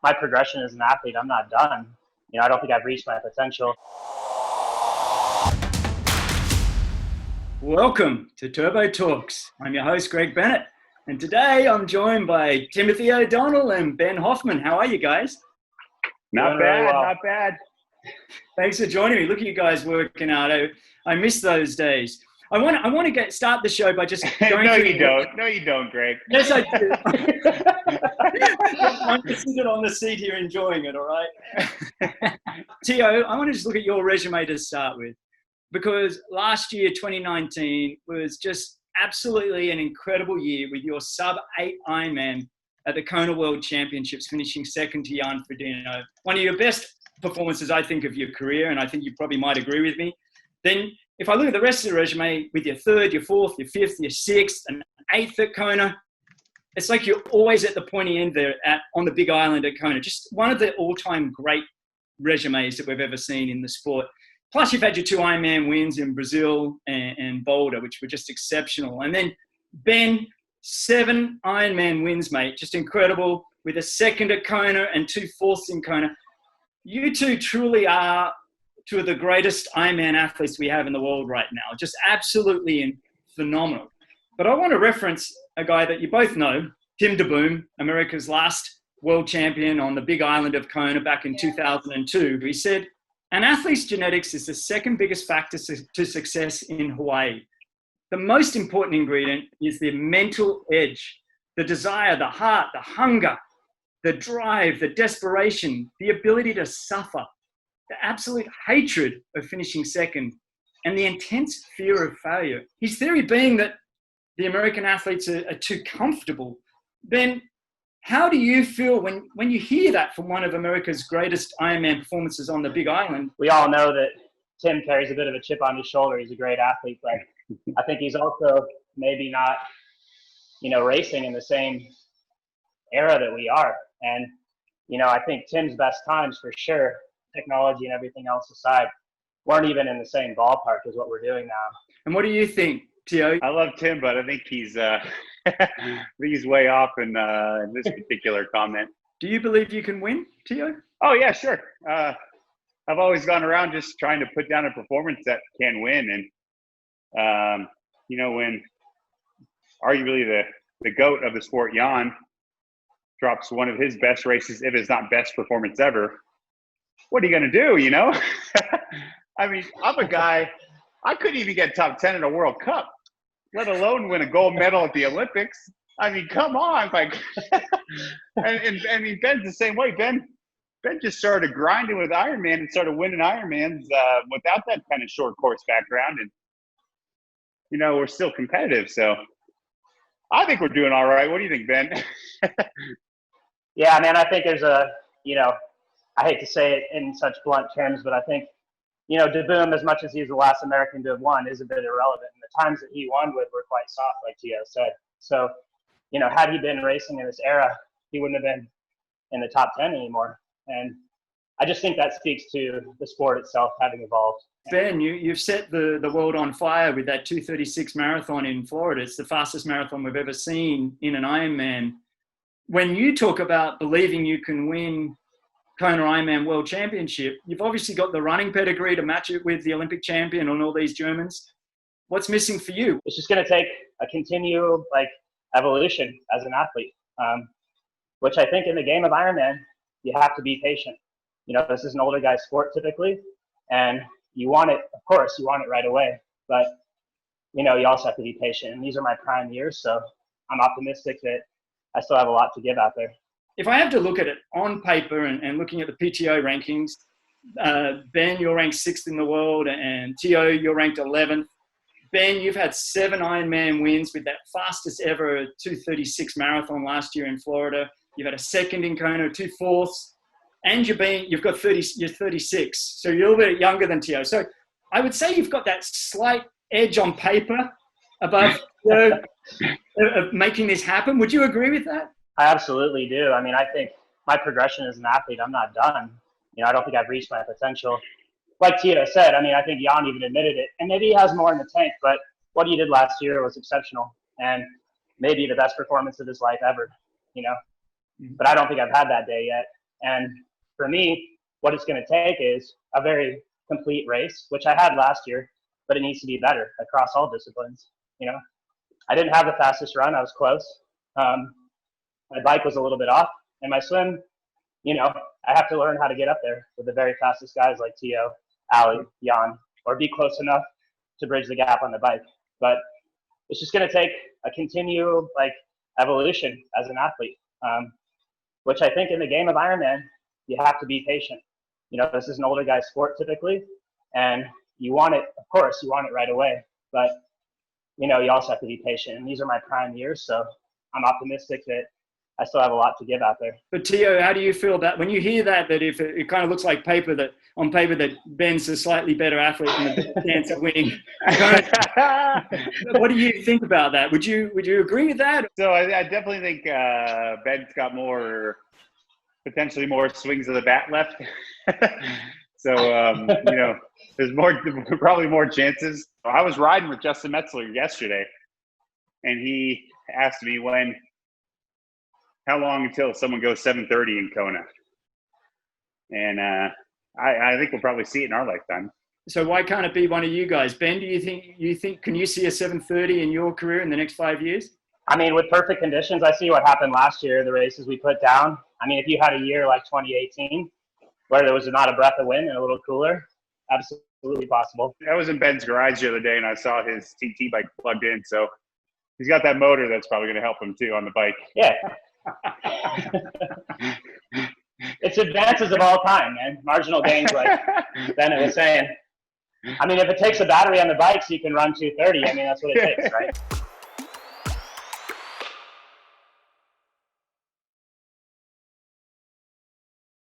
my progression as an athlete, I'm not done. I don't think I've reached my potential. Welcome to Turbo Talks. I'm your host, Greg Bennett, and today I'm joined by Tim O'Donnell and Ben Hoffman. How are you guys? Not bad, not bad. Thanks for joining me. Look at you guys working out. I miss those days. I want to start the show by just going No, you don't. No, you don't, Greg. Yes, I do. I'm just sitting on the seat here enjoying it, all right? Tio, I want to just look at your resume to start with, because last year, 2019, was just absolutely an incredible year with your sub-8 Ironman at the Kona World Championships, finishing second to Jan Frodeno. One of your best performances, I think, of your career, and I think you probably might agree with me. Then, if I look at the rest of the resume, with your third, your fourth, your fifth, your sixth, and eighth at Kona, it's like you're always at the pointy end there on the Big Island at Kona. Just one of the all-time great resumes that we've ever seen in the sport. Plus, you've had your 2 Ironman wins in Brazil and Boulder, which were just exceptional. And then, Ben, 7 Ironman wins, mate. Just incredible, with a second at Kona and 2 fourths in Kona. You two truly are two of the greatest Ironman athletes we have in the world right now. Just absolutely phenomenal. But I want to reference a guy that you both know, Tim O'Donnell, America's last world champion on the Big Island of Kona back in 2002. He said, "An athlete's genetics is the second biggest factor to success in Hawaii. The most important ingredient is the mental edge, the desire, the heart, the hunger, the drive, the desperation, the ability to suffer, the absolute hatred of finishing second, and the intense fear of failure." His theory being that the American athletes are too comfortable. Ben, how do you feel when you hear that from one of America's greatest Ironman performances on the Big Island? We all know that Tim carries a bit of a chip on his shoulder. He's a great athlete, but I think he's also maybe not, racing in the same era that we are. And, I think Tim's best times for sure, technology and everything else aside, weren't even in the same ballpark as what we're doing now. And what do you think, Tio? I love Tim, but I think he's he's way off in this particular comment. Do you believe you can win, Tio? Oh, yeah, sure. I've always gone around just trying to put down a performance that can win. And, when arguably the GOAT of the sport, Jan, drops one of his best races, if it's not best performance ever, what are you going to do, I mean, I'm a guy, I couldn't even get top 10 in a World Cup, let alone win a gold medal at the Olympics. I mean, come on. and Ben's the same way. Ben just started grinding with Ironman and started winning Ironmans without that kind of short course background. And, we're still competitive. So I think we're doing all right. What do you think, Ben? Yeah, man, I think there's I hate to say it in such blunt terms, but I think, D'Boom, as much as he's the last American to have won, is a bit irrelevant. And the times that he won with were quite soft, like Tio said. So, had he been racing in this era, he wouldn't have been in the top 10 anymore. And I just think that speaks to the sport itself having evolved. Ben, you've set the world on fire with that 2:36 marathon in Florida. It's the fastest marathon we've ever seen in an Ironman. When you talk about believing you can win Kona Ironman World Championship, you've obviously got the running pedigree to match it with the Olympic champion and all these Germans. What's missing for you? It's just going to take a continual evolution as an athlete, which I think in the game of Ironman, you have to be patient. This is an older guy's sport typically, and you want it, of course, you want it right away, but, you also have to be patient. And these are my prime years, so I'm optimistic that I still have a lot to give out there. If I have to look at it on paper and looking at the PTO rankings, Ben, you're ranked 6th in the world, and Tio, you're ranked 11th. Ben, you've had 7 Ironman wins with that fastest ever 2:36 marathon last year in Florida. You've had a second in Kona, 2 fourths, and you're 36. So you're a little bit younger than Tio. So I would say you've got that slight edge on paper above of making this happen. Would you agree with that? I absolutely do. I mean, I think my progression as an athlete, I'm not done. I don't think I've reached my potential. Like Tio said, I think Jan even admitted it. And maybe he has more in the tank, but what he did last year was exceptional. And maybe the best performance of his life ever, But I don't think I've had that day yet. And for me, what it's going to take is a very complete race, which I had last year, but it needs to be better across all disciplines. You know, I didn't have the fastest run. I was close. My bike was a little bit off, and my swim, you know, I have to learn how to get up there with the very fastest guys like Tio, Ali, Jan, or be close enough to bridge the gap on the bike. But it's just going to take a continual evolution as an athlete, which I think in the game of Ironman, you have to be patient. You know, this is an older guy's sport typically, and you want it, of course, you want it right away. But, you know, you also have to be patient. And these are my prime years, so I'm optimistic that I still have a lot to give out there. But Tio, how do you feel that when you hear that if it kind of looks like on paper that Ben's a slightly better athlete and a better chance of winning? What do you think about that? Would you agree with that? So I definitely think Ben's got potentially more swings of the bat left. So, you know, there's probably more chances. I was riding with Justin Metzler yesterday, and he asked me how long until someone goes 7:30 in Kona? And I think we'll probably see it in our lifetime. So why can't it be one of you guys? Ben, do you think can you see a 7:30 in your career in the next 5 years? I mean, with perfect conditions, I see what happened last year, the races we put down. I mean, if you had a year like 2018, where there was not a breath of wind and a little cooler, absolutely possible. I was in Ben's garage the other day, and I saw his TT bike plugged in. So he's got that motor that's probably going to help him, too, on the bike. Yeah. It's advances of all time, man. Marginal gains, like Bennett was saying. I mean, if it takes a battery on the bike so you can run 230, I mean, that's what it takes, right?